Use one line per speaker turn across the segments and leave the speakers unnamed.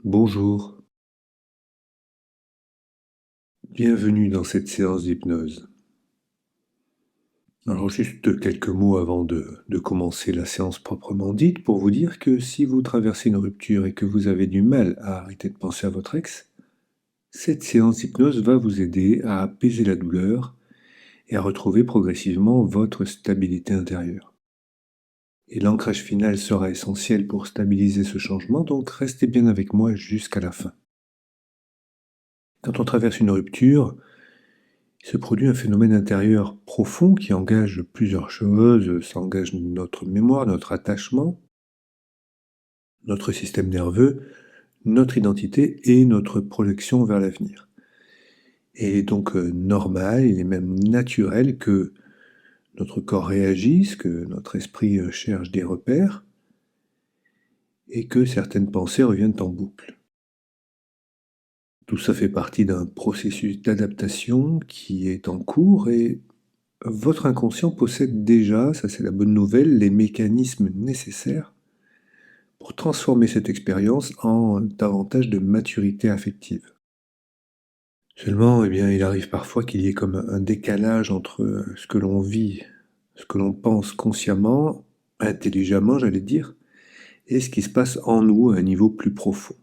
Bonjour, bienvenue dans cette séance d'hypnose. Alors juste quelques mots avant de commencer la séance proprement dite pour vous dire que si vous traversez une rupture et que vous avez du mal à arrêter de penser à votre ex, cette séance d'hypnose va vous aider à apaiser la douleur et à retrouver progressivement votre stabilité intérieure. Et l'ancrage final sera essentiel pour stabiliser ce changement, donc restez bien avec moi jusqu'à la fin. Quand on traverse une rupture, il se produit un phénomène intérieur profond qui engage plusieurs choses. Ça engage notre mémoire, notre attachement, notre système nerveux, notre identité et notre projection vers l'avenir. Et il est donc normal, il est même naturel que notre corps réagisse, que notre esprit cherche des repères et que certaines pensées reviennent en boucle. Tout ça fait partie d'un processus d'adaptation qui est en cours et votre inconscient possède déjà, ça c'est la bonne nouvelle, les mécanismes nécessaires pour transformer cette expérience en davantage de maturité affective. Seulement, eh bien, il arrive parfois qu'il y ait comme un décalage entre ce que l'on vit, ce que l'on pense consciemment, intelligemment, j'allais dire, et ce qui se passe en nous à un niveau plus profond.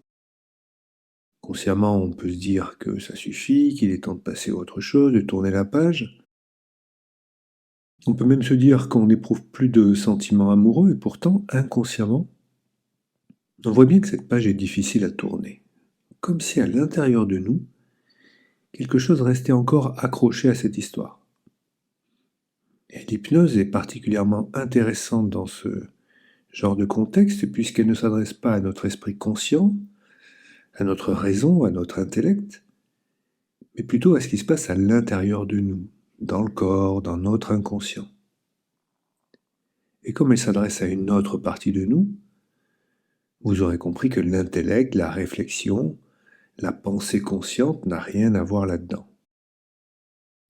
Consciemment, on peut se dire que ça suffit, qu'il est temps de passer à autre chose, de tourner la page. On peut même se dire qu'on n'éprouve plus de sentiments amoureux, et pourtant, inconsciemment, on voit bien que cette page est difficile à tourner. Comme si à l'intérieur de nous, quelque chose restait encore accroché à cette histoire. Et l'hypnose est particulièrement intéressante dans ce genre de contexte puisqu'elle ne s'adresse pas à notre esprit conscient, à notre raison, à notre intellect, mais plutôt à ce qui se passe à l'intérieur de nous, dans le corps, dans notre inconscient. Et comme elle s'adresse à une autre partie de nous, vous aurez compris que l'intellect, la réflexion, la pensée consciente n'a rien à voir là-dedans.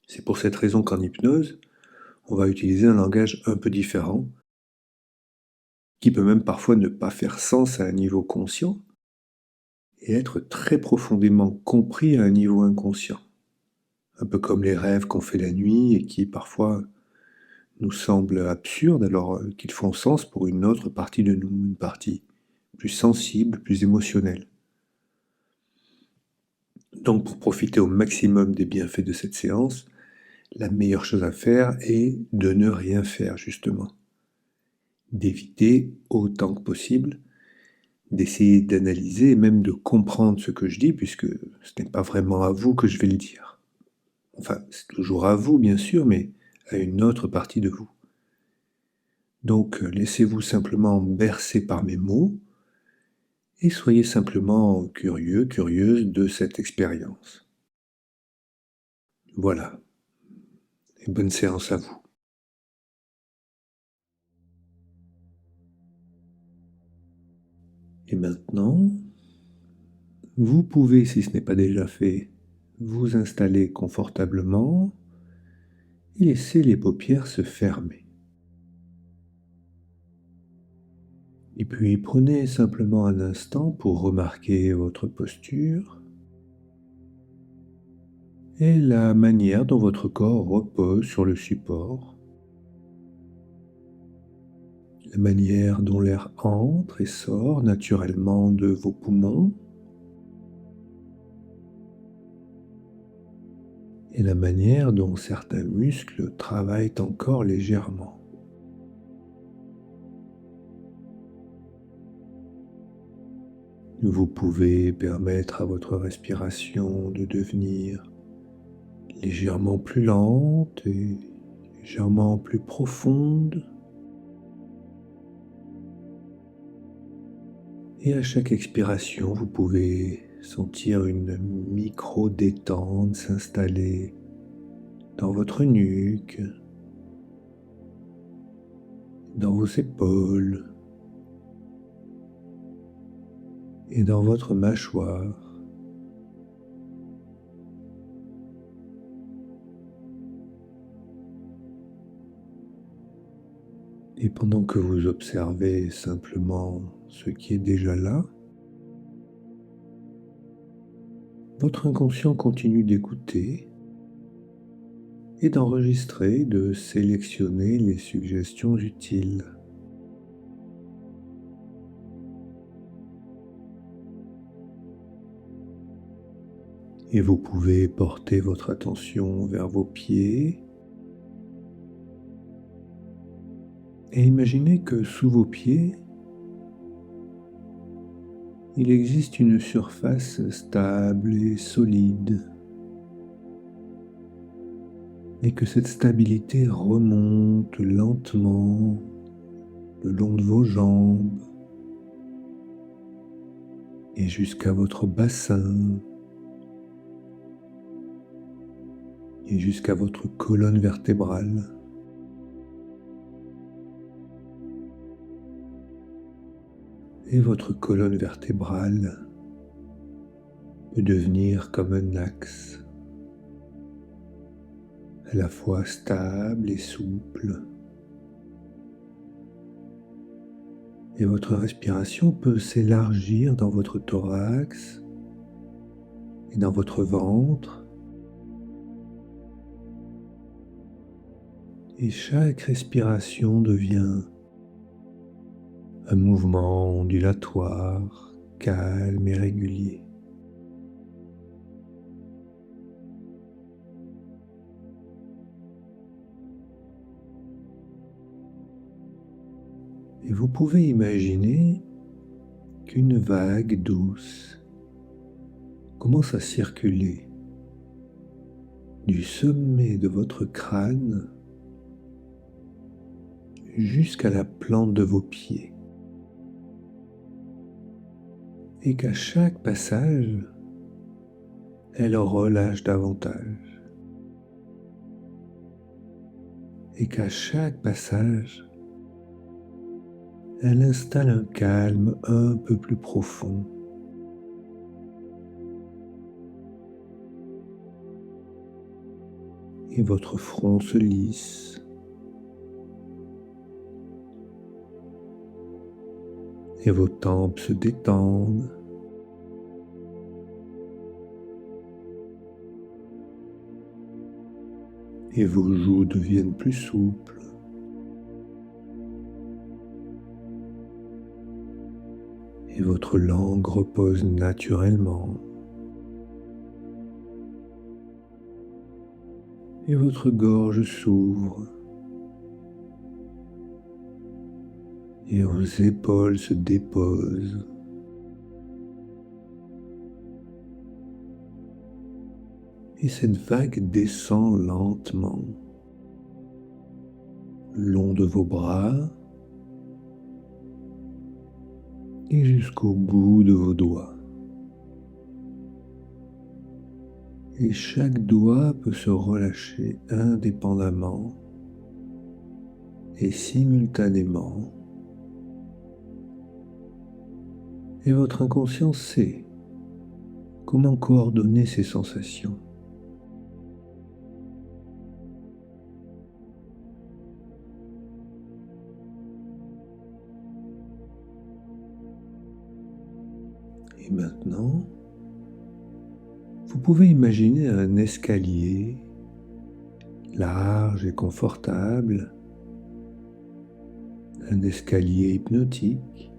C'est pour cette raison qu'en hypnose, on va utiliser un langage un peu différent, qui peut même parfois ne pas faire sens à un niveau conscient, et être très profondément compris à un niveau inconscient. Un peu comme les rêves qu'on fait la nuit et qui parfois nous semblent absurdes alors qu'ils font sens pour une autre partie de nous, une partie plus sensible, plus émotionnelle. Donc pour profiter au maximum des bienfaits de cette séance, la meilleure chose à faire est de ne rien faire justement. D'éviter autant que possible, d'essayer d'analyser et même de comprendre ce que je dis, puisque ce n'est pas vraiment à vous que je vais le dire. Enfin, c'est toujours à vous, bien sûr, mais à une autre partie de vous. Donc, laissez-vous simplement bercer par mes mots et soyez simplement curieux, curieuse de cette expérience. Voilà, et bonne séance à vous. Et maintenant, vous pouvez, si ce n'est pas déjà fait, vous installer confortablement et laisser les paupières se fermer. Et puis prenez simplement un instant pour remarquer votre posture et la manière dont votre corps repose sur le support, la manière dont l'air entre et sort naturellement de vos poumons et la manière dont certains muscles travaillent encore légèrement. Vous pouvez permettre à votre respiration de devenir légèrement plus lente et légèrement plus profonde. Et à chaque expiration, vous pouvez sentir une micro-détente s'installer dans votre nuque, dans vos épaules et dans votre mâchoire. Et pendant que vous observez simplement ce qui est déjà là, votre inconscient continue d'écouter et d'enregistrer, de sélectionner les suggestions utiles. Et vous pouvez porter votre attention vers vos pieds et imaginez que sous vos pieds, il existe une surface stable et solide et que cette stabilité remonte lentement le long de vos jambes et jusqu'à votre bassin et jusqu'à votre colonne vertébrale. Et votre colonne vertébrale peut devenir comme un axe, à la fois stable et souple. Et votre respiration peut s'élargir dans votre thorax et dans votre ventre. Et chaque respiration devient un mouvement ondulatoire, calme et régulier. Et vous pouvez imaginer qu'une vague douce commence à circuler du sommet de votre crâne jusqu'à la plante de vos pieds. Et qu'à chaque passage, elle relâche davantage. Et qu'à chaque passage, elle installe un calme un peu plus profond. Et votre front se lisse. Et vos tempes se détendent. Et vos joues deviennent plus souples. Et votre langue repose naturellement. Et votre gorge s'ouvre. Et vos épaules se déposent. Et cette vague descend lentement le long de vos bras et jusqu'au bout de vos doigts. Et chaque doigt peut se relâcher indépendamment et simultanément. Et votre inconscient sait comment coordonner ces sensations. Et maintenant, vous pouvez imaginer un escalier large et confortable, un escalier hypnotique.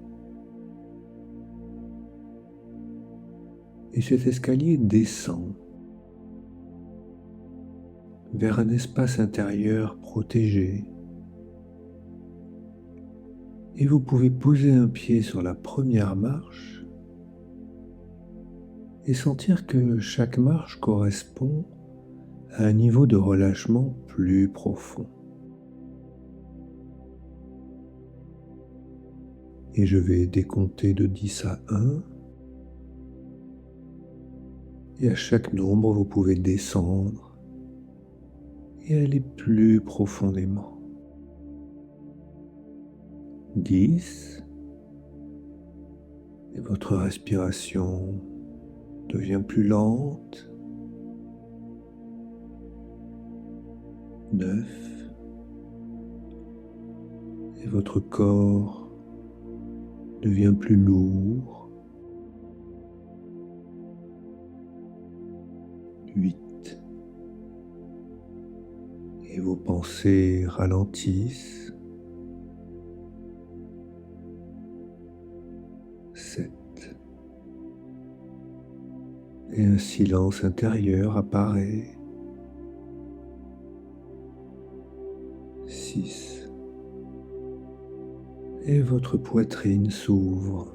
Et cet escalier descend vers un espace intérieur protégé. Et vous pouvez poser un pied sur la première marche et sentir que chaque marche correspond à un niveau de relâchement plus profond. Et je vais décompter de 10 à 1. Et à chaque nombre, vous pouvez descendre et aller plus profondément. 10. Et votre respiration devient plus lente. 9. Et votre corps devient plus lourd. 8. Et vos pensées ralentissent. 7. Et un silence intérieur apparaît. 6. Et votre poitrine s'ouvre.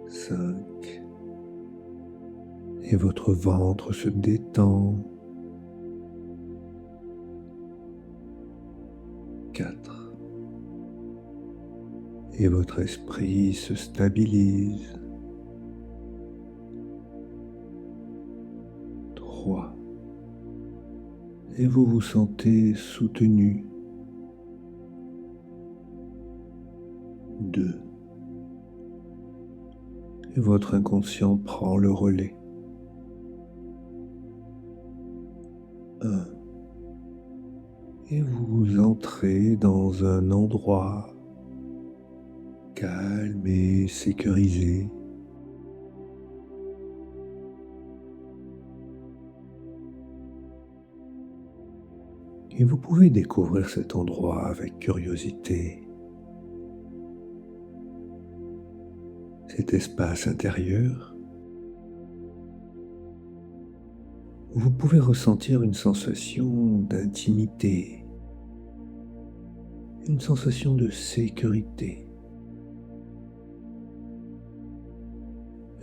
5. Et votre ventre se détend. 4. Et votre esprit se stabilise. 3. Et vous vous sentez soutenu. 2. Et votre inconscient prend le relais. 1. Et vous entrez dans un endroit calme et sécurisé. Et vous pouvez découvrir cet endroit avec curiosité. Cet espace intérieur, vous pouvez ressentir une sensation d'intimité, une sensation de sécurité,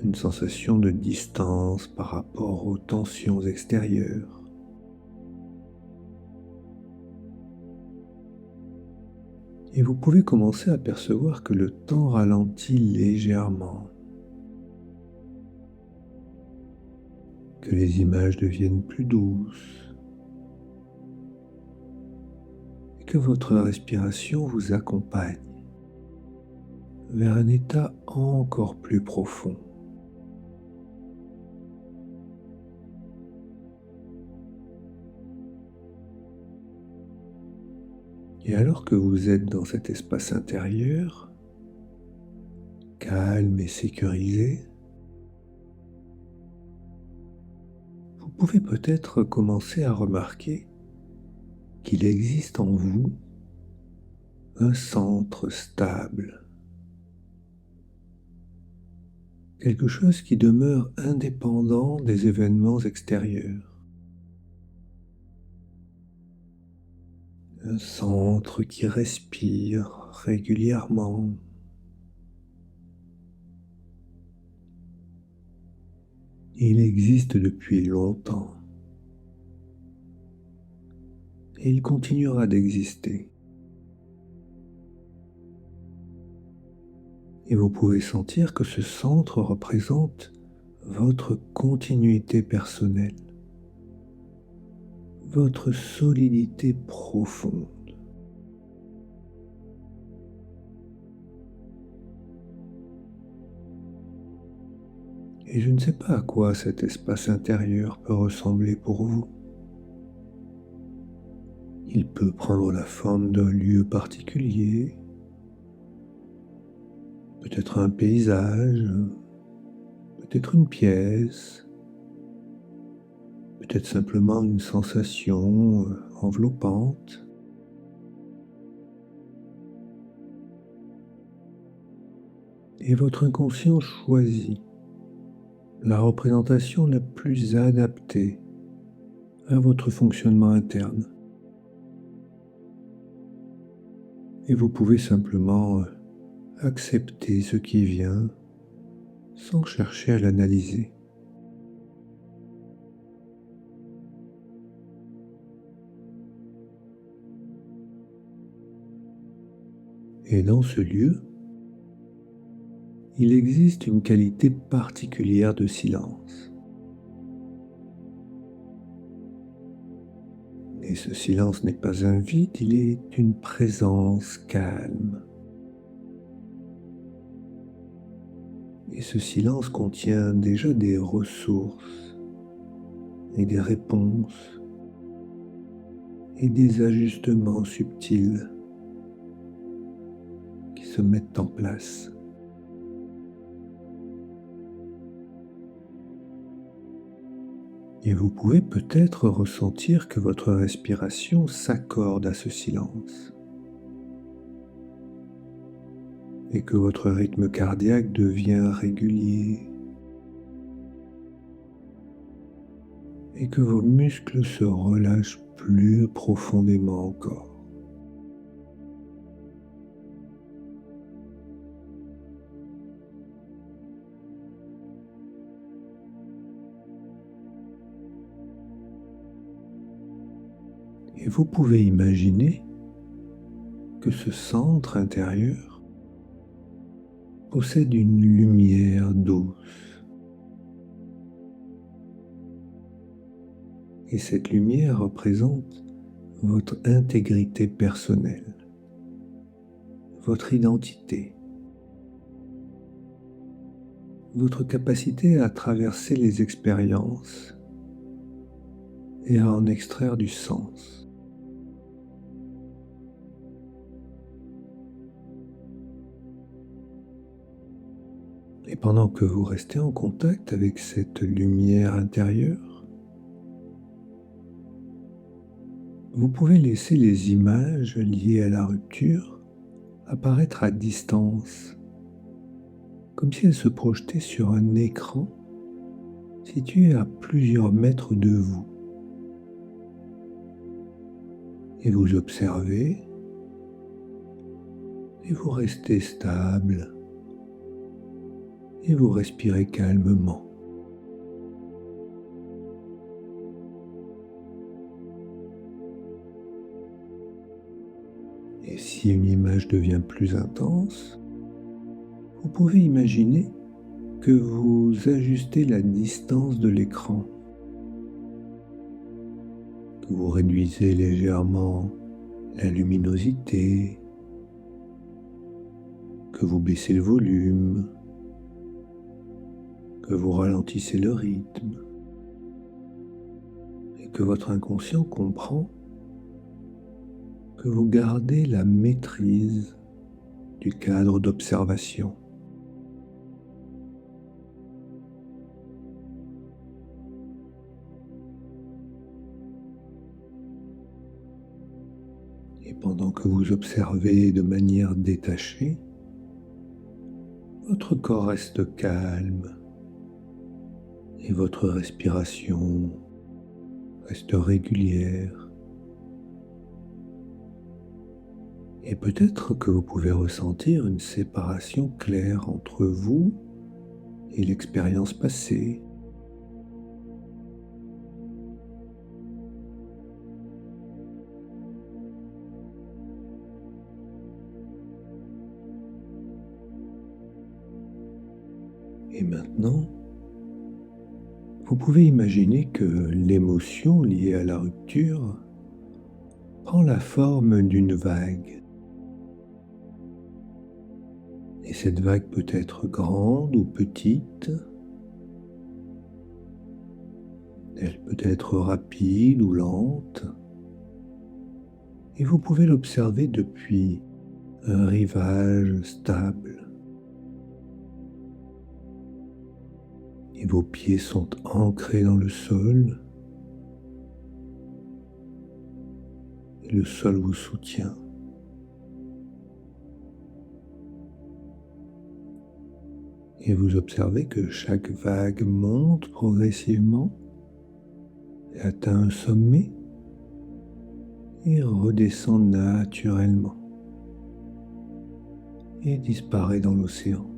une sensation de distance par rapport aux tensions extérieures. Et vous pouvez commencer à percevoir que le temps ralentit légèrement, que les images deviennent plus douces, et que votre respiration vous accompagne vers un état encore plus profond. Et alors que vous êtes dans cet espace intérieur, calme et sécurisé, vous pouvez peut-être commencer à remarquer qu'il existe en vous un centre stable, quelque chose qui demeure indépendant des événements extérieurs. Un centre qui respire régulièrement. Il existe depuis longtemps et il continuera d'exister. Et vous pouvez sentir que ce centre représente votre continuité personnelle, votre solidité profonde. Et je ne sais pas à quoi cet espace intérieur peut ressembler pour vous. Il peut prendre la forme d'un lieu particulier, peut-être un paysage, peut-être une pièce, peut-être simplement une sensation enveloppante. Et votre inconscient choisit la représentation la plus adaptée à votre fonctionnement interne. Et vous pouvez simplement accepter ce qui vient sans chercher à l'analyser. Et dans ce lieu, il existe une qualité particulière de silence. Et ce silence n'est pas un vide, il est une présence calme. Et ce silence contient déjà des ressources et des réponses et des ajustements subtils qui se mettent en place. Et vous pouvez peut-être ressentir que votre respiration s'accorde à ce silence et que votre rythme cardiaque devient régulier et que vos muscles se relâchent plus profondément encore. Et vous pouvez imaginer que ce centre intérieur possède une lumière douce. Et cette lumière représente votre intégrité personnelle, votre identité, votre capacité à traverser les expériences et à en extraire du sens. Et pendant que vous restez en contact avec cette lumière intérieure, vous pouvez laisser les images liées à la rupture apparaître à distance, comme si elles se projetaient sur un écran situé à plusieurs mètres de vous. Et vous observez et vous restez stable et vous respirez calmement. Et si une image devient plus intense, vous pouvez imaginer que vous ajustez la distance de l'écran, que vous réduisez légèrement la luminosité, que vous baissez le volume, que vous ralentissez le rythme et que votre inconscient comprend que vous gardez la maîtrise du cadre d'observation. Et pendant que vous observez de manière détachée, votre corps reste calme et votre respiration reste régulière. Et peut-être que vous pouvez ressentir une séparation claire entre vous et l'expérience passée. Et maintenant, vous pouvez imaginer que l'émotion liée à la rupture prend la forme d'une vague. Et cette vague peut être grande ou petite, elle peut être rapide ou lente, et vous pouvez l'observer depuis un rivage stable. Et vos pieds sont ancrés dans le sol, et le sol vous soutient. Et vous observez que chaque vague monte progressivement et atteint un sommet et redescend naturellement et disparaît dans l'océan.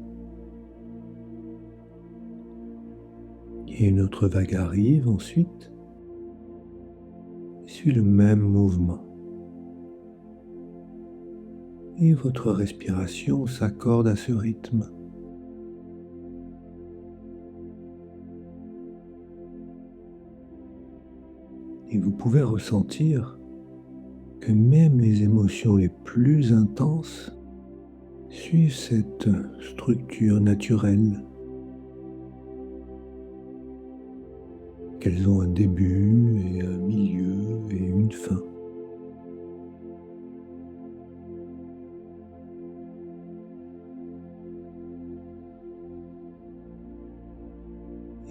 Et une autre vague arrive ensuite et suit le même mouvement. Et votre respiration s'accorde à ce rythme. Et vous pouvez ressentir que même les émotions les plus intenses suivent cette structure naturelle, qu'elles ont un début et un milieu et une fin.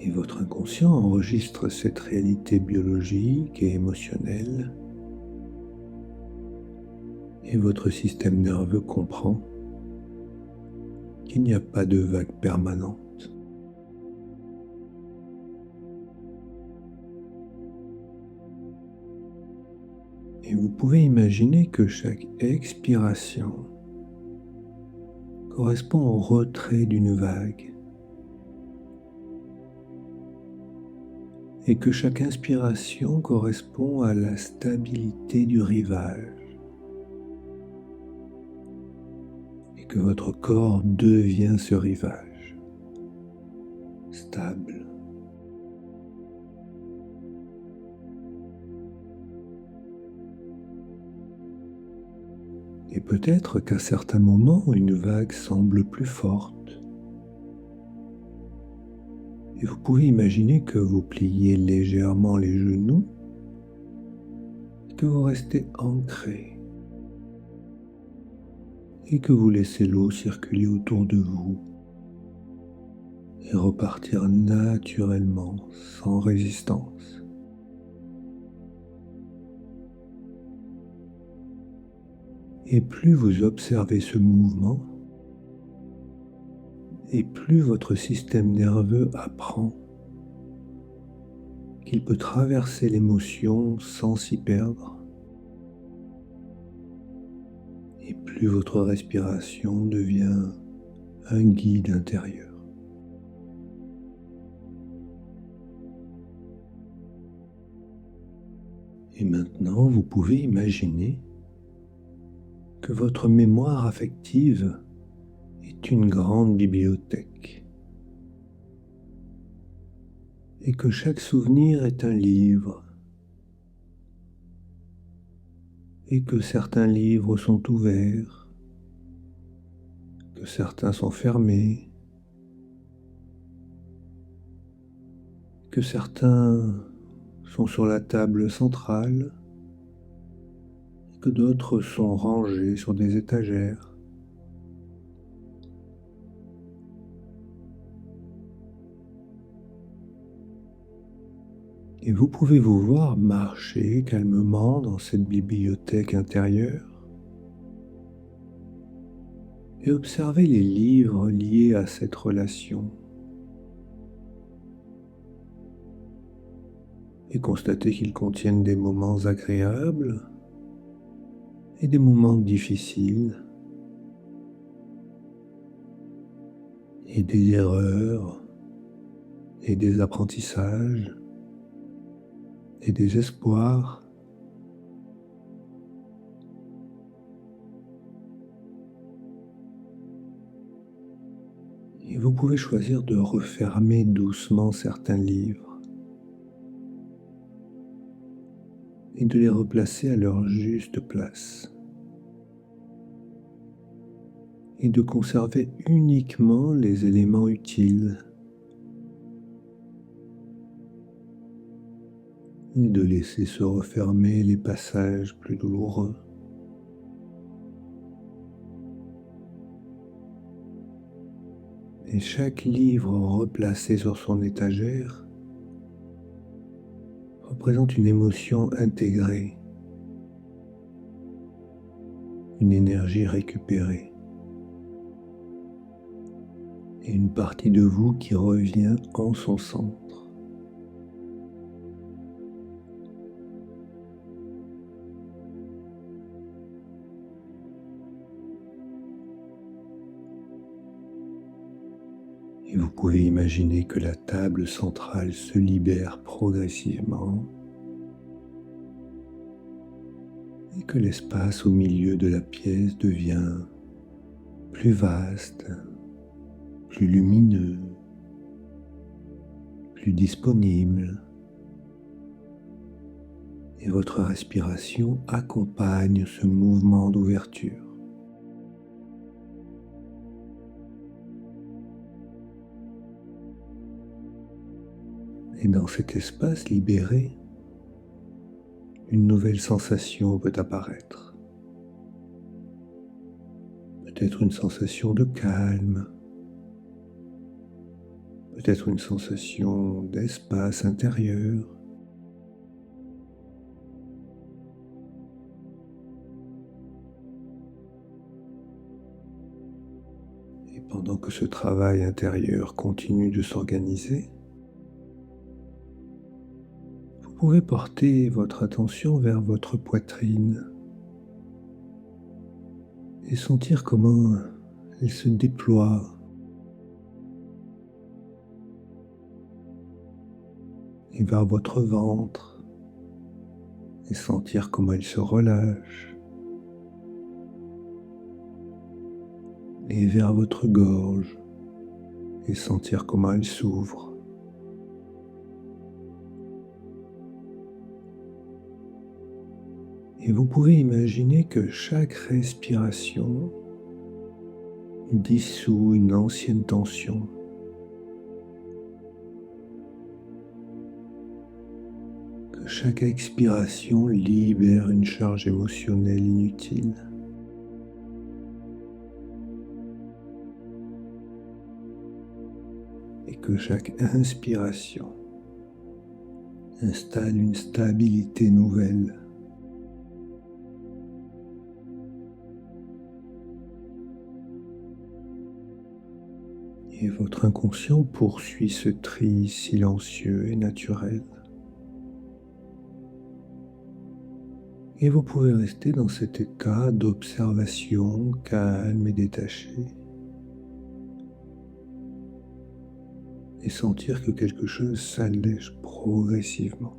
Et votre inconscient enregistre cette réalité biologique et émotionnelle. Et votre système nerveux comprend qu'il n'y a pas de vague permanente. Et vous pouvez imaginer que chaque expiration correspond au retrait d'une vague et que chaque inspiration correspond à la stabilité du rivage et que votre corps devient ce rivage stable. Et peut-être qu'à certains moments, une vague semble plus forte. Et vous pouvez imaginer que vous pliez légèrement les genoux et que vous restez ancré et que vous laissez l'eau circuler autour de vous et repartir naturellement, sans résistance. Et plus vous observez ce mouvement, et plus votre système nerveux apprend qu'il peut traverser l'émotion sans s'y perdre, et plus votre respiration devient un guide intérieur. Et maintenant, vous pouvez imaginer que votre mémoire affective est une grande bibliothèque et que chaque souvenir est un livre et que certains livres sont ouverts, que certains sont fermés, que certains sont sur la table centrale et que d'autres sont rangés sur des étagères. Et vous pouvez vous voir marcher calmement dans cette bibliothèque intérieure et observer les livres liés à cette relation et constater qu'ils contiennent des moments agréables et des moments difficiles et des erreurs et des apprentissages et des espoirs. Et vous pouvez choisir de refermer doucement certains livres et de les replacer à leur juste place et de conserver uniquement les éléments utiles et de laisser se refermer les passages plus douloureux. Et chaque livre replacé sur son étagère représente une émotion intégrée, une énergie récupérée et une partie de vous qui revient en son centre. Et vous pouvez imaginer que la table centrale se libère progressivement et que l'espace au milieu de la pièce devient plus vaste, plus lumineux, plus disponible. Et votre respiration accompagne ce mouvement d'ouverture. Et dans cet espace libéré, une nouvelle sensation peut apparaître. Peut-être une sensation de calme, peut-être une sensation d'espace intérieur. Et pendant que ce travail intérieur continue de s'organiser, vous pouvez porter votre attention vers votre poitrine et sentir comment elle se déploie et vers votre ventre et sentir comment elle se relâche et vers votre gorge et sentir comment elle s'ouvre. Et vous pouvez imaginer que chaque respiration dissout une ancienne tension. Que chaque expiration libère une charge émotionnelle inutile. Et que chaque inspiration installe une stabilité nouvelle. Et votre inconscient poursuit ce tri silencieux et naturel. Et vous pouvez rester dans cet état d'observation calme et détaché. Et sentir que quelque chose s'allège progressivement.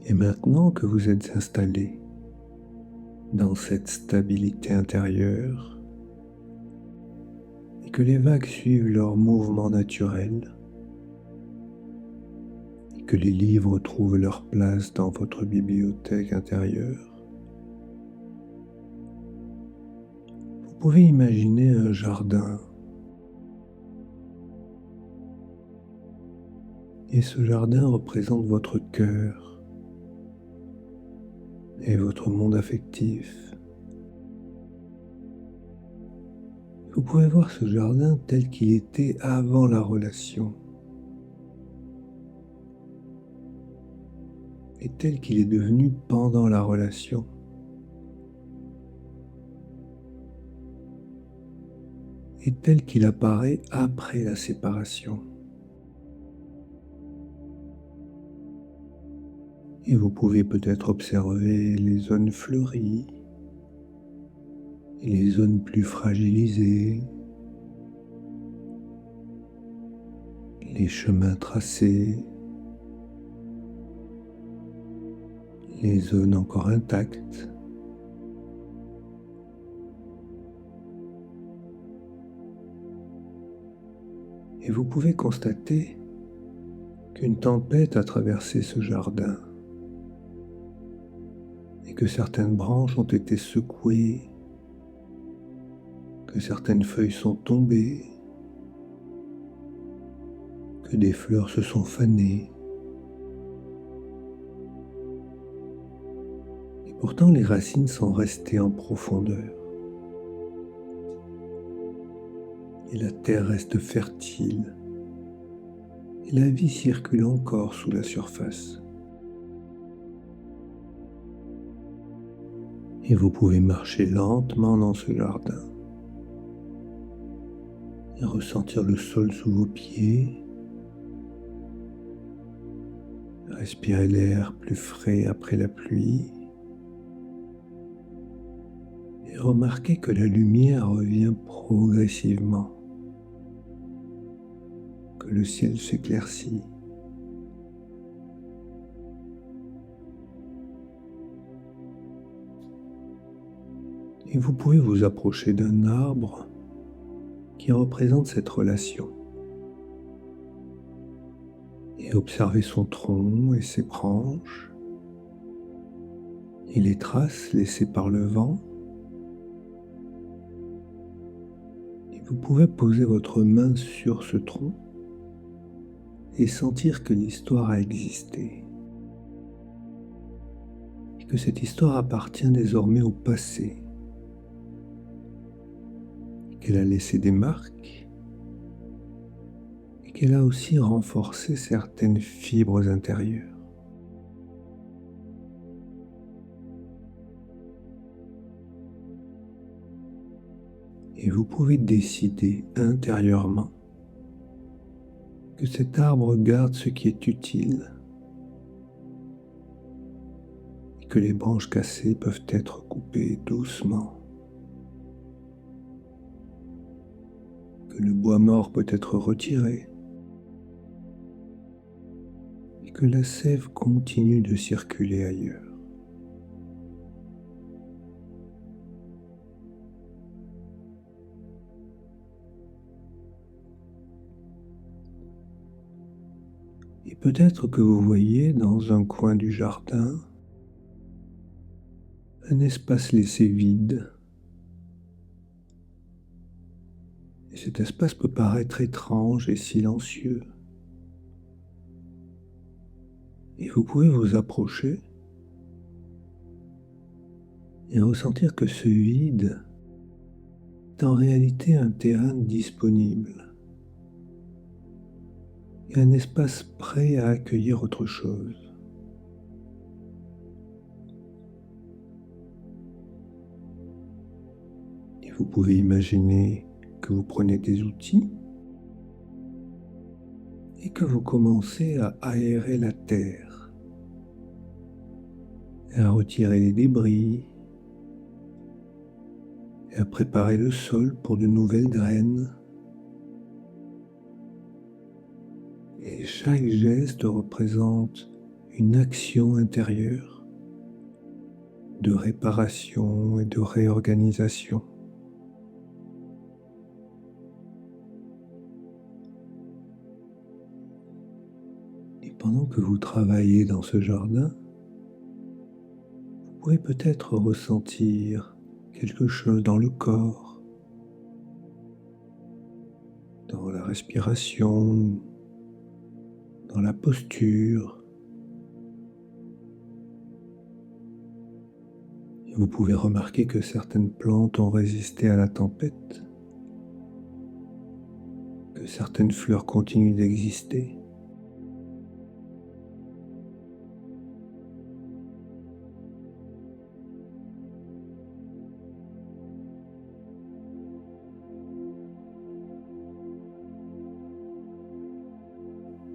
Et maintenant que vous êtes installé dans cette stabilité intérieure et que les vagues suivent leur mouvement naturel et que les livres trouvent leur place dans votre bibliothèque intérieure, vous pouvez imaginer un jardin. Et ce jardin représente votre cœur et votre monde affectif. Vous pouvez voir ce jardin tel qu'il était avant la relation et tel qu'il est devenu pendant la relation. Et tel qu'il apparaît après la séparation. Et vous pouvez peut-être observer les zones fleuries et les zones plus fragilisées, les chemins tracés, les zones encore intactes. Et vous pouvez constater qu'une tempête a traversé ce jardin et que certaines branches ont été secouées, que certaines feuilles sont tombées, que des fleurs se sont fanées. Et pourtant, les racines sont restées en profondeur. Et la terre reste fertile. Et la vie circule encore sous la surface. Et vous pouvez marcher lentement dans ce jardin et ressentir le sol sous vos pieds, respirer l'air plus frais après la pluie et remarquer que la lumière revient progressivement, que le ciel s'éclaircit. Et vous pouvez vous approcher d'un arbre qui représente cette relation et observer son tronc et ses branches et les traces laissées par le vent. Vous pouvez poser votre main sur ce tronc et sentir que l'histoire a existé, et que cette histoire appartient désormais au passé, et qu'elle a laissé des marques, et qu'elle a aussi renforcé certaines fibres intérieures. Et vous pouvez décider intérieurement que cet arbre garde ce qui est utile et que les branches cassées peuvent être coupées doucement, que le bois mort peut être retiré et que la sève continue de circuler ailleurs. Et peut-être que vous voyez dans un coin du jardin un espace laissé vide. Et cet espace peut paraître étrange et silencieux. Et vous pouvez vous approcher et ressentir que ce vide est en réalité un terrain disponible et un espace prêt à accueillir autre chose. Et vous pouvez imaginer que vous prenez des outils et que vous commencez à aérer la terre, et à retirer les débris, et à préparer le sol pour de nouvelles graines. Et chaque geste représente une action intérieure de réparation et de réorganisation. Et pendant que vous travaillez dans ce jardin, vous pouvez peut-être ressentir quelque chose dans le corps, dans la respiration, dans la posture. Et vous pouvez remarquer que certaines plantes ont résisté à la tempête, que certaines fleurs continuent d'exister.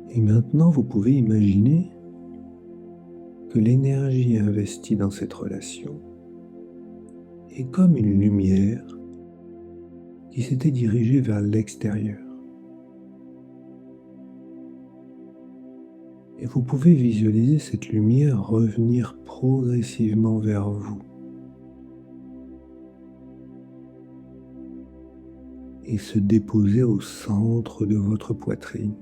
Et maintenant, vous pouvez imaginer que l'énergie investie dans cette relation est comme une lumière qui s'était dirigée vers l'extérieur. Et vous pouvez visualiser cette lumière revenir progressivement vers vous et se déposer au centre de votre poitrine.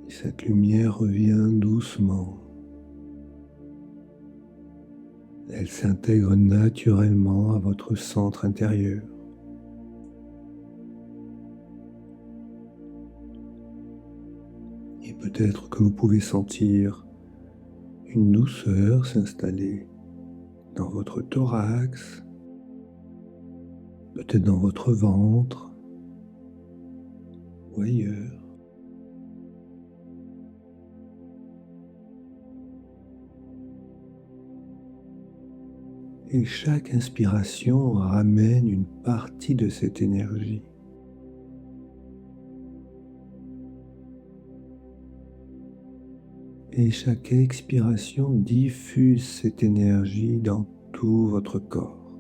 Et cette lumière revient doucement. Elle s'intègre naturellement à votre centre intérieur. Et peut-être que vous pouvez sentir une douceur s'installer dans votre thorax, peut-être dans votre ventre ou ailleurs. Et chaque inspiration ramène une partie de cette énergie. Et chaque expiration diffuse cette énergie dans tout votre corps.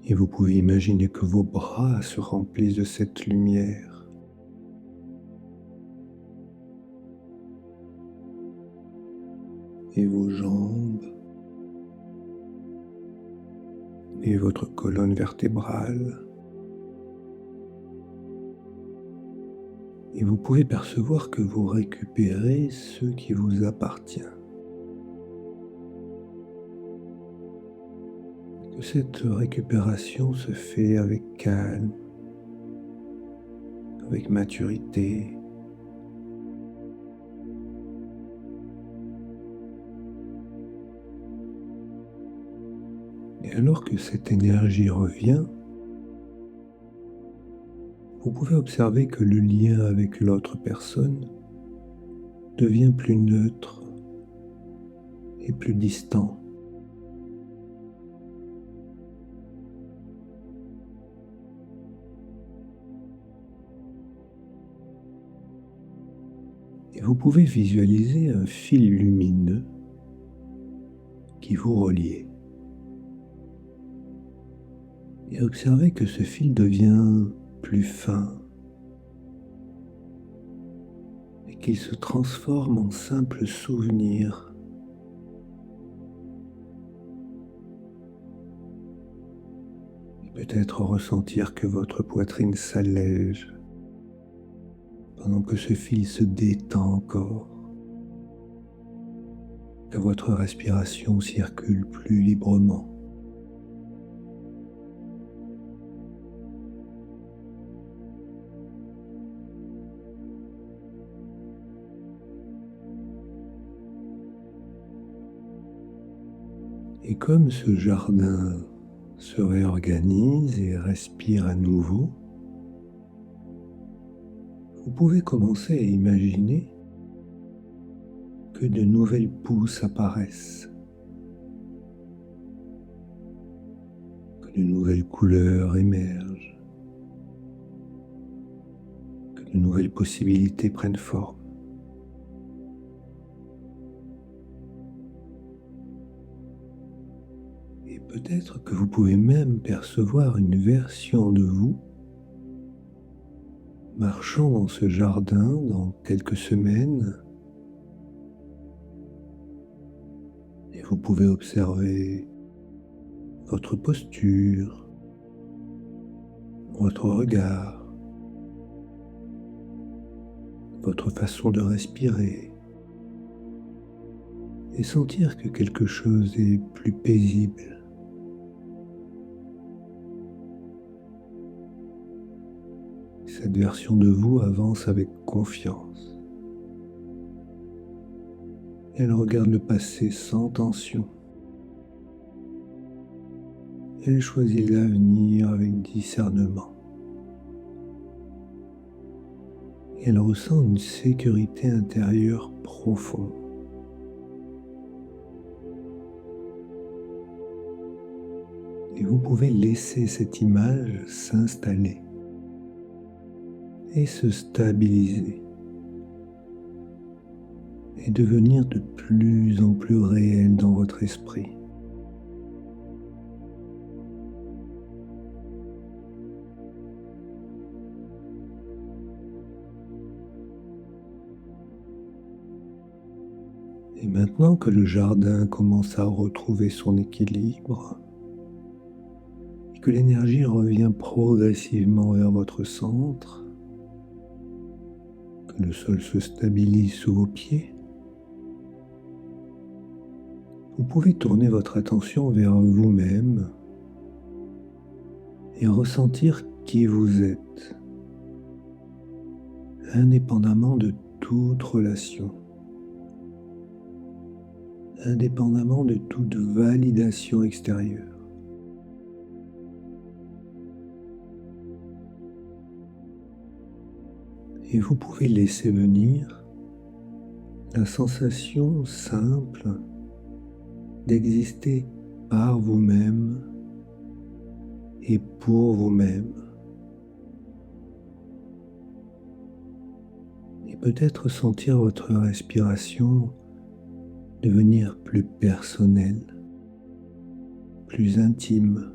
Et vous pouvez imaginer que vos bras se remplissent de cette lumière. Et vos jambes. Et votre colonne vertébrale. Et vous pouvez percevoir que vous récupérez ce qui vous appartient. que cette récupération se fait avec calme, avec maturité. Et alors que cette énergie revient, vous pouvez observer que le lien avec l'autre personne devient plus neutre et plus distant. Et vous pouvez visualiser un fil lumineux qui vous relie. Et observez que ce fil devient plus fin et qu'il se transforme en simple souvenir. Et peut-être ressentir que votre poitrine s'allège pendant que ce fil se détend encore, que votre respiration circule plus librement. Et comme ce jardin se réorganise et respire à nouveau, vous pouvez commencer à imaginer que de nouvelles pousses apparaissent, que de nouvelles couleurs émergent, que de nouvelles possibilités prennent forme. Et peut-être que vous pouvez même percevoir une version de vous marchant dans ce jardin dans quelques semaines. Et vous pouvez observer votre posture, votre regard, votre façon de respirer et sentir que quelque chose est plus paisible. Cette version de vous avance avec confiance. Elle regarde le passé sans tension. Elle choisit l'avenir avec discernement. Elle ressent une sécurité intérieure profonde. Et vous pouvez laisser cette image s'installer et se stabiliser et devenir de plus en plus réelle dans votre esprit. Et maintenant que le jardin commence à retrouver son équilibre et que l'énergie revient progressivement vers votre centre, que le sol se stabilise sous vos pieds, vous pouvez tourner votre attention vers vous-même et ressentir qui vous êtes, indépendamment de toute relation, indépendamment de toute validation extérieure. Et vous pouvez laisser venir la sensation simple d'exister par vous-même et pour vous-même. Et peut-être sentir votre respiration devenir plus personnelle, plus intime.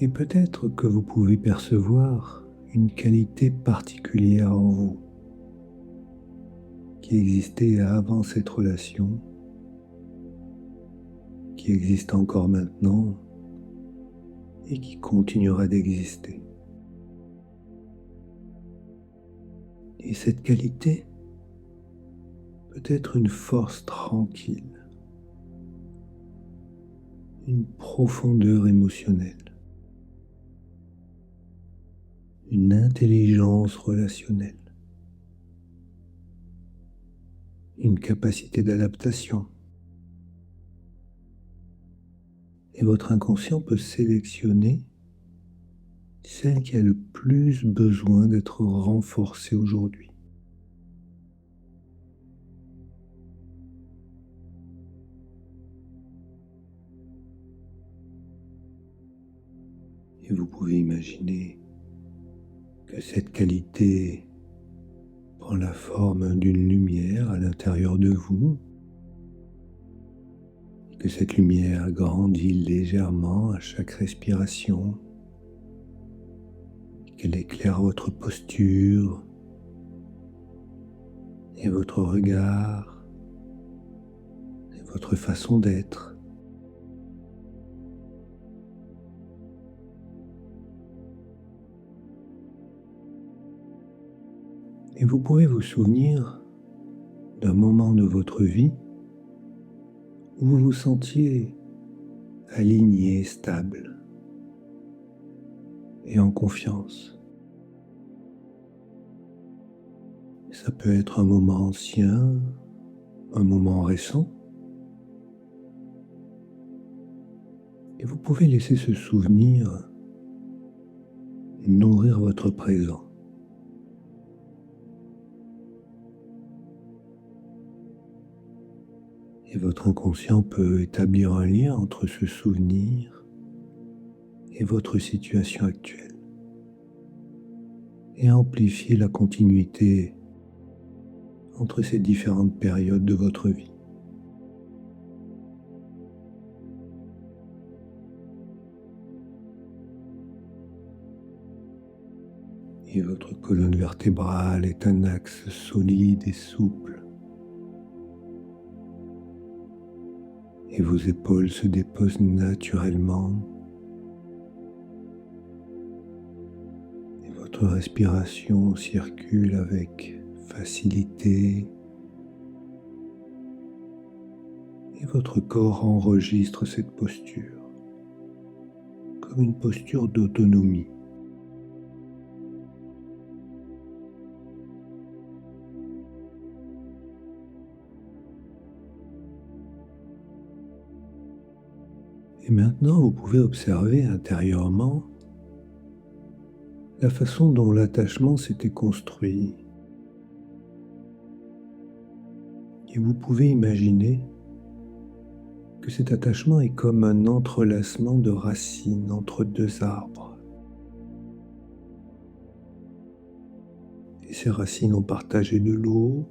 Et peut-être que vous pouvez percevoir une qualité particulière en vous qui existait avant cette relation, qui existe encore maintenant et qui continuera d'exister. Et cette qualité peut être une force tranquille, une profondeur émotionnelle, une intelligence relationnelle, une capacité d'adaptation. Et votre inconscient peut sélectionner celle qui a le plus besoin d'être renforcée aujourd'hui. Et vous pouvez imaginer que cette qualité prend la forme d'une lumière à l'intérieur de vous, et que cette lumière grandit légèrement à chaque respiration, et qu'elle éclaire votre posture et votre regard et votre façon d'être. Et vous pouvez vous souvenir d'un moment de votre vie où vous vous sentiez aligné, stable et en confiance. Ça peut être un moment ancien, un moment récent, et vous pouvez laisser ce souvenir nourrir votre présent. Et votre inconscient peut établir un lien entre ce souvenir et votre situation actuelle, et amplifier la continuité entre ces différentes périodes de votre vie. Et votre colonne vertébrale est un axe solide et souple. Et vos épaules se déposent naturellement. Et votre respiration circule avec facilité. Et votre corps enregistre cette posture comme une posture d'autonomie. Et maintenant, vous pouvez observer intérieurement la façon dont l'attachement s'était construit. Et vous pouvez imaginer que cet attachement est comme un entrelacement de racines entre deux arbres. Et ces racines ont partagé de l'eau,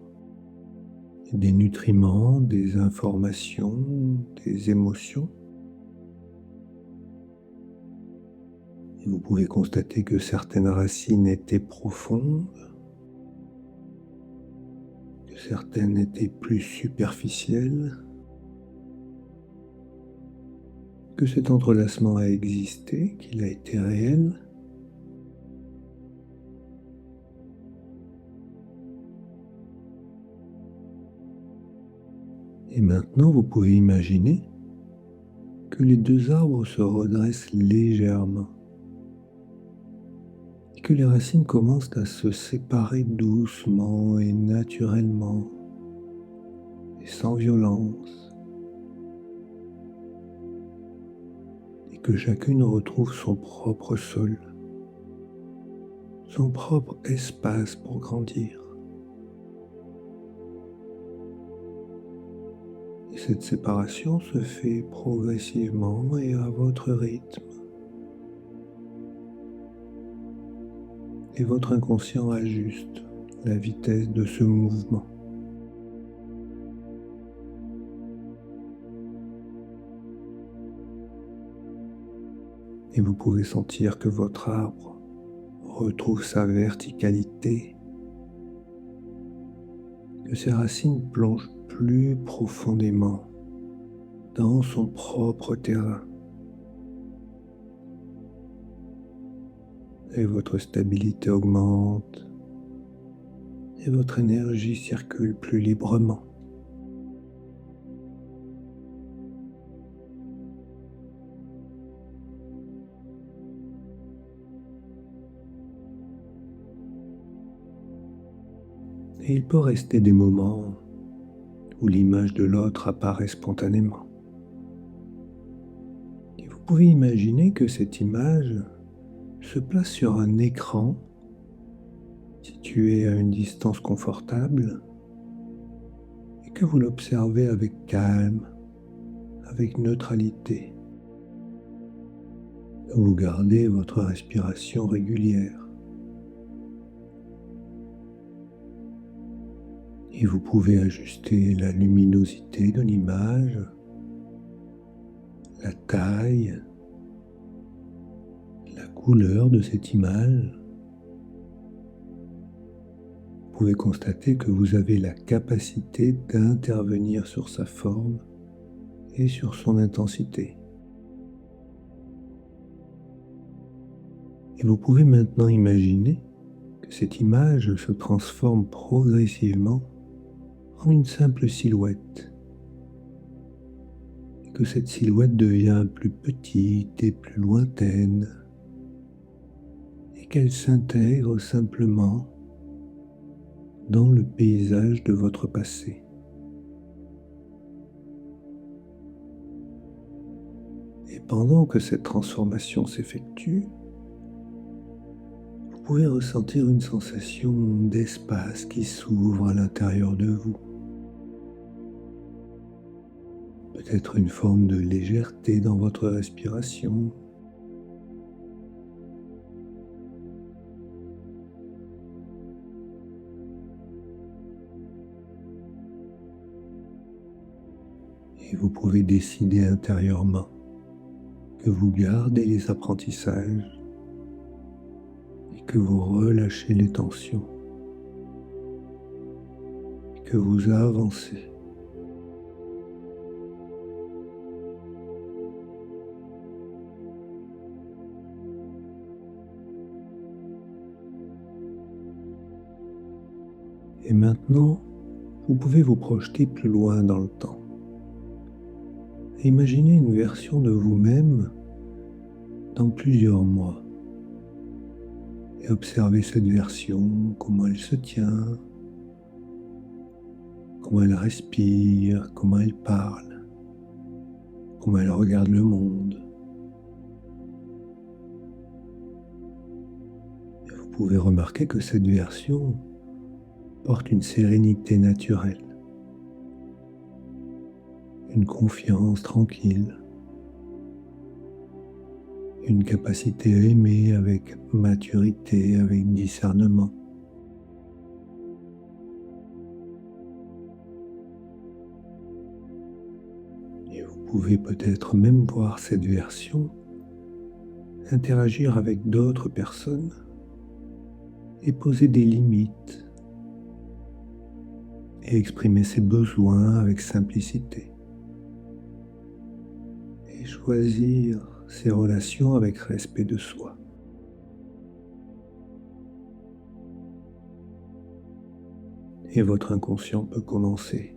des nutriments, des informations, des émotions. Et vous pouvez constater que certaines racines étaient profondes, que certaines étaient plus superficielles, que cet entrelacement a existé, qu'il a été réel. Et maintenant, vous pouvez imaginer que les deux arbres se redressent légèrement et que les racines commencent à se séparer doucement et naturellement et sans violence, et que chacune retrouve son propre sol, son propre espace pour grandir. Et cette séparation se fait progressivement et à votre rythme. Et votre inconscient ajuste la vitesse de ce mouvement. Et vous pouvez sentir que votre arbre retrouve sa verticalité, que ses racines plongent plus profondément dans son propre terrain. Et votre stabilité augmente et votre énergie circule plus librement. Et il peut rester des moments où l'image de l'autre apparaît spontanément. Et vous pouvez imaginer que cette image se place sur un écran situé à une distance confortable et que vous l'observez avec calme, avec neutralité. Vous gardez votre respiration régulière. Et vous pouvez ajuster la luminosité de l'image, la taille, la couleur de cette image. Vous pouvez constater que vous avez la capacité d'intervenir sur sa forme et sur son intensité. Et vous pouvez maintenant imaginer que cette image se transforme progressivement en une simple silhouette. Et que cette silhouette devient plus petite et plus lointaine. Et qu'elle s'intègre simplement dans le paysage de votre passé. Et pendant que cette transformation s'effectue, vous pouvez ressentir une sensation d'espace qui s'ouvre à l'intérieur de vous. Peut-être une forme de légèreté dans votre respiration. Et vous pouvez décider intérieurement que vous gardez les apprentissages et que vous relâchez les tensions et que vous avancez. Et maintenant, vous pouvez vous projeter plus loin dans le temps. Et imaginez une version de vous-même dans plusieurs mois. Et observez cette version, comment elle se tient, comment elle respire, comment elle parle, comment elle regarde le monde. Et vous pouvez remarquer que cette version porte une sérénité naturelle, une confiance tranquille, une capacité à aimer avec maturité, avec discernement. Et vous pouvez peut-être même voir cette version interagir avec d'autres personnes et poser des limites et exprimer ses besoins avec simplicité. Et choisir ses relations avec respect de soi. Et votre inconscient peut commencer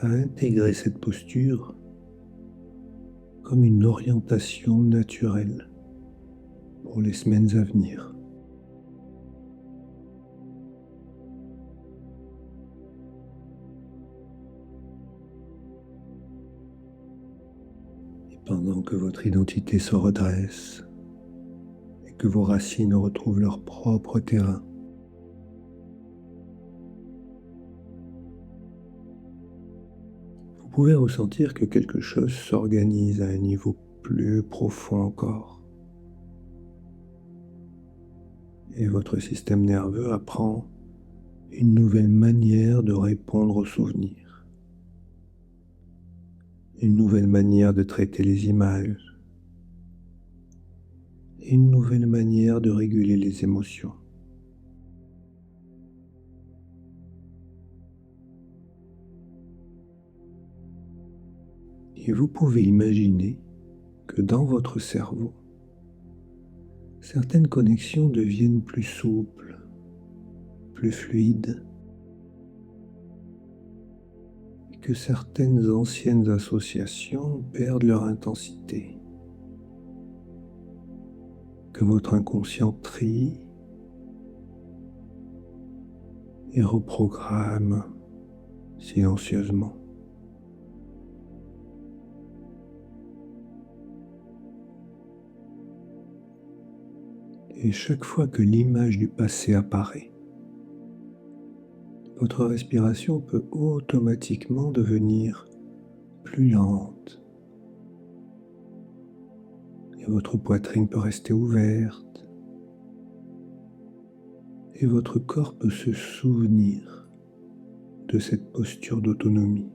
à intégrer cette posture comme une orientation naturelle pour les semaines à venir. Pendant que votre identité se redresse et que vos racines retrouvent leur propre terrain, vous pouvez ressentir que quelque chose s'organise à un niveau plus profond encore. Et votre système nerveux apprend une nouvelle manière de répondre aux souvenirs. Une nouvelle manière de traiter les images, et une nouvelle manière de réguler les émotions. Et vous pouvez imaginer que dans votre cerveau, certaines connexions deviennent plus souples, plus fluide et que certaines anciennes associations perdent leur intensité, que votre inconscient trie et reprogramme silencieusement. Et chaque fois que l'image du passé apparaît, votre respiration peut automatiquement devenir plus lente et votre poitrine peut rester ouverte et votre corps peut se souvenir de cette posture d'autonomie.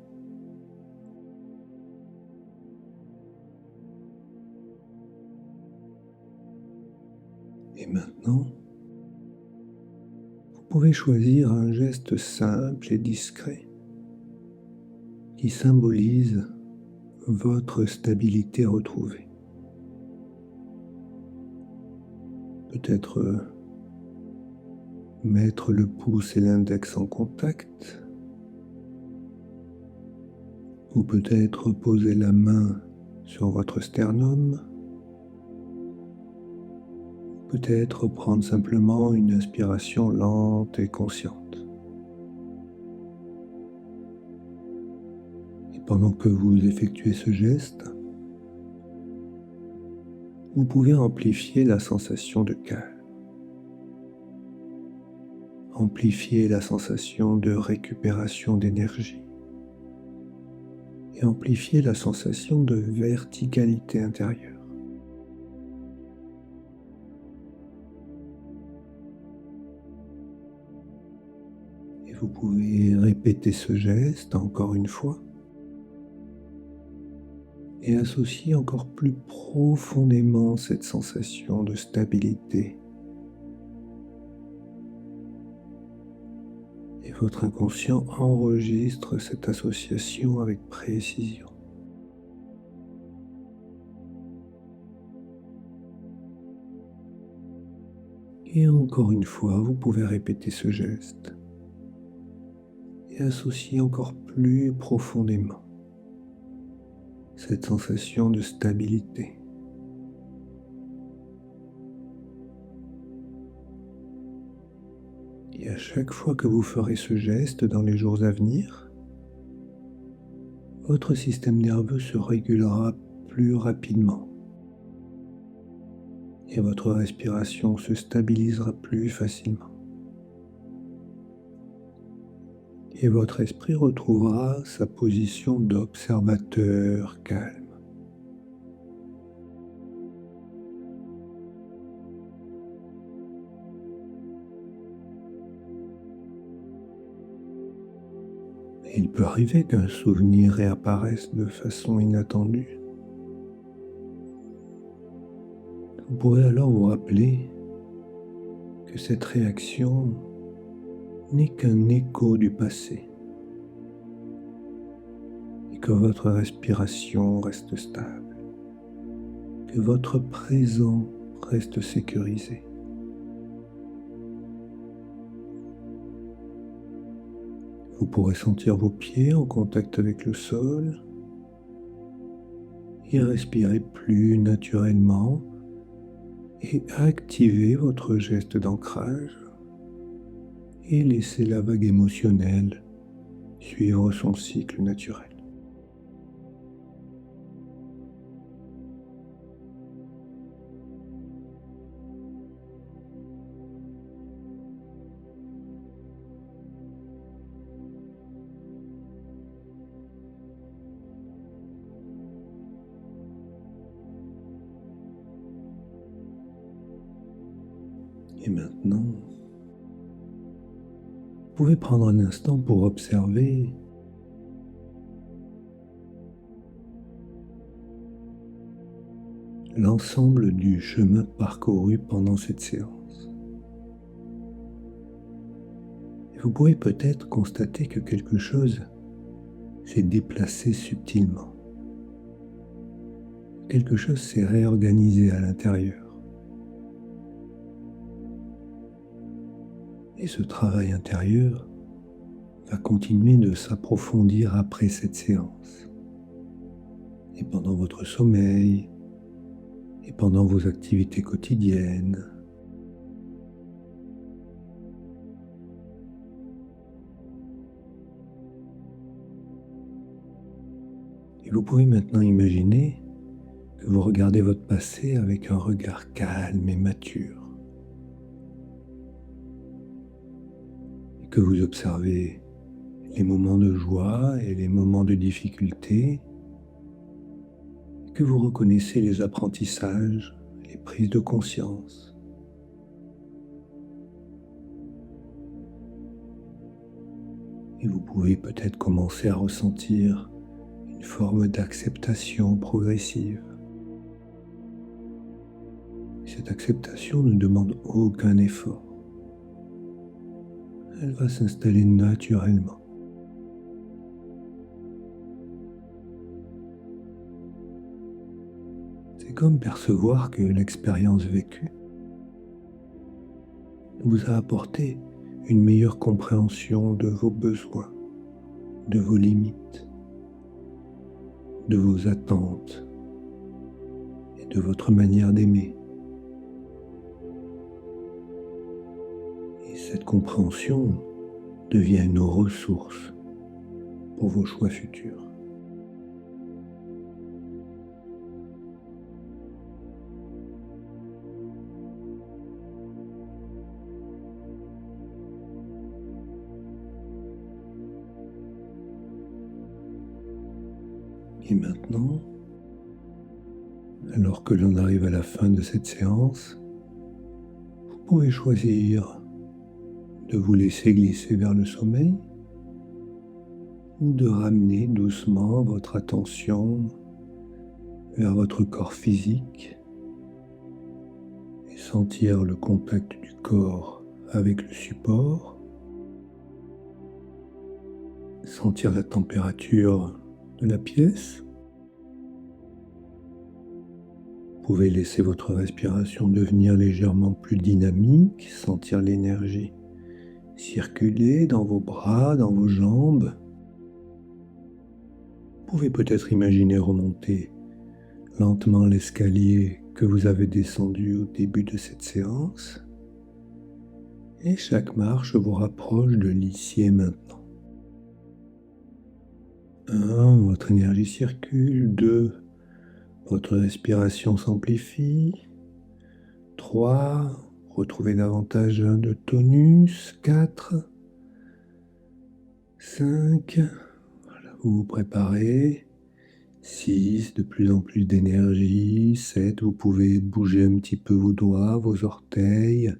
Et maintenant, vous pouvez choisir un geste simple et discret qui symbolise votre stabilité retrouvée. Peut-être mettre le pouce et l'index en contact, ou peut-être poser la main sur votre sternum, peut-être prendre simplement une inspiration lente et consciente. Et pendant que vous effectuez ce geste, vous pouvez amplifier la sensation de calme, amplifier la sensation de récupération d'énergie et amplifier la sensation de verticalité intérieure. Et vous pouvez répéter ce geste encore une fois et associer encore plus profondément cette sensation de stabilité. Et votre inconscient enregistre cette association avec précision. Et encore une fois, vous pouvez répéter ce geste et associer encore plus profondément cette sensation de stabilité. Et à chaque fois que vous ferez ce geste dans les jours à venir, votre système nerveux se régulera plus rapidement et votre respiration se stabilisera plus facilement. Et votre esprit retrouvera sa position d'observateur calme. Et il peut arriver qu'un souvenir réapparaisse de façon inattendue. Vous pourrez alors vous rappeler que cette réaction n'est qu'un écho du passé et que votre respiration reste stable, que votre présent reste sécurisé. Vous pourrez sentir vos pieds en contact avec le sol et respirer plus naturellement et activer votre geste d'ancrage et laisser la vague émotionnelle suivre son cycle naturel. Et maintenant, vous pouvez prendre un instant pour observer l'ensemble du chemin parcouru pendant cette séance. Et vous pouvez peut-être constater que quelque chose s'est déplacé subtilement. Quelque chose s'est réorganisé à l'intérieur. Et ce travail intérieur va continuer de s'approfondir après cette séance. Et pendant votre sommeil, et pendant vos activités quotidiennes. Et vous pouvez maintenant imaginer que vous regardez votre passé avec un regard calme et mature. Et que vous observez les moments de joie et les moments de difficulté. Et que vous reconnaissez les apprentissages, les prises de conscience. Et vous pouvez peut-être commencer à ressentir une forme d'acceptation progressive. Cette acceptation ne demande aucun effort. Elle va s'installer naturellement. C'est comme percevoir que l'expérience vécue vous a apporté une meilleure compréhension de vos besoins, de vos limites, de vos attentes et de votre manière d'aimer. Et cette compréhension devient une ressource pour vos choix futurs. Et maintenant, alors que l'on arrive à la fin de cette séance, vous pouvez choisir de vous laisser glisser vers le sommeil ou de ramener doucement votre attention vers votre corps physique et sentir le contact du corps avec le support, sentir la température de la pièce. Vous pouvez laisser votre respiration devenir légèrement plus dynamique, sentir l'énergie circuler dans vos bras, dans vos jambes. Vous pouvez peut-être imaginer remonter lentement l'escalier que vous avez descendu au début de cette séance. Et chaque marche vous rapproche de l'ici et maintenant. 1. Votre énergie circule. 2. Votre respiration s'amplifie. 3. Retrouvez davantage de tonus. 4. 5. Voilà, vous vous préparez. 6. De plus en plus d'énergie. 7. Vous pouvez bouger un petit peu vos doigts, vos orteils.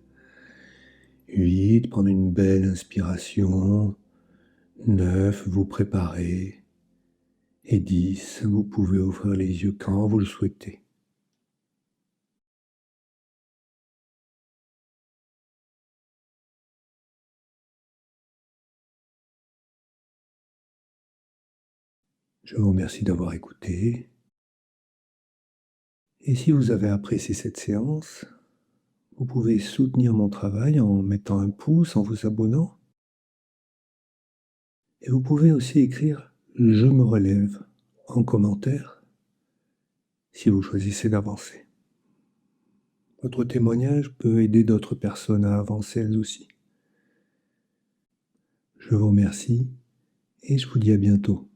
8. Prendre une belle inspiration. 9. Vous préparez. Et 10. Vous pouvez ouvrir les yeux quand vous le souhaitez. Je vous remercie d'avoir écouté. Et si vous avez apprécié cette séance, vous pouvez soutenir mon travail en mettant un pouce, en vous abonnant. Et vous pouvez aussi écrire « Je me relève » en commentaire si vous choisissez d'avancer. Votre témoignage peut aider d'autres personnes à avancer elles aussi. Je vous remercie et je vous dis à bientôt.